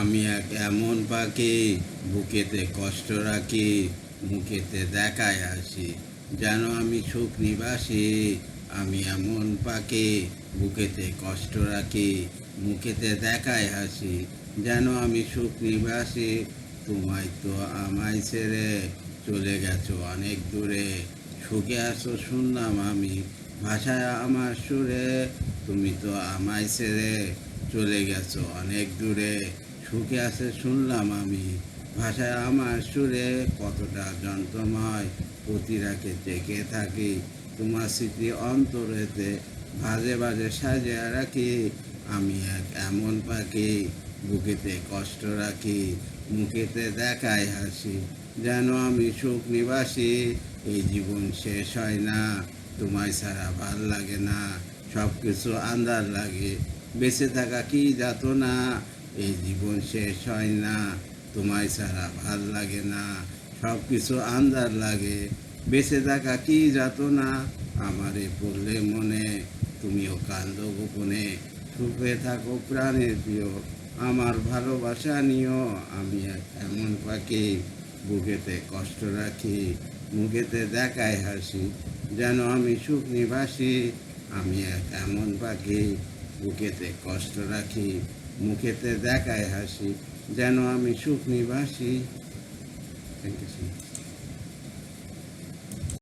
আমি এক এমন পাখি, বুকেতে কষ্ট রাখি, মুখেতে দেখায় হাসি, যেন আমি সুখ নিবাসী। আমি এমন পাখি, বুকেতে কষ্ট রাখি, মুখেতে দেখায় হাসি, যেন আমি সুখ নিবাসী। তোমায় তো আমায় ছেড়ে চলে গেছো অনেক দূরে, সুখে আছো শুনলাম আমি ভাষায় আমার সুরে। তুমি তো আমায় ছেড়ে চলে গেছো অনেক দূরে, সুখে আছে শুনলাম আমি ভাষায় আমার সুরে। কতটা যন্ত্রময় প্রতি রাখে জেগে থাকি, তোমার স্মৃতি অন্তরেতে ভাজে ভাজে সাজিয়ে রাখি। আমি এক এমন পাখি, বুকেতে কষ্ট রাখি, মুখেতে দেখায় হাসি, যেন আমি সুখ নিবাসী। এই জীবন শেষ হয় না, তোমায় ছাড়া ভাল লাগে না, সব কিছু আন্ধার লাগে, বেঁচে থাকা কি যাতনা। এই জীবন শেষ হয় না, তোমায় ছাড়া ভাল লাগে না, সব কিছু আন্ধার লাগে, বেঁচে থাকা কি যাতনা। আমারে পড়লে মনে, তুমিও কান্দো গোপনে, সুখে থাকো প্রাণের প্রিয়, আমার ভালোবাসা নিও। আমি এক এমন পাখি, বুকেতে কষ্ট রাখি, মুখেতে দেখায় হাসি, যেন আমি সুখ নিবাসী। আমি এক এমন পাখি, বুকেতে কষ্ট রাখি, মুখেতে দেখায় হাসি, যেন আমি সুখ নিবাসী। Thank you so much.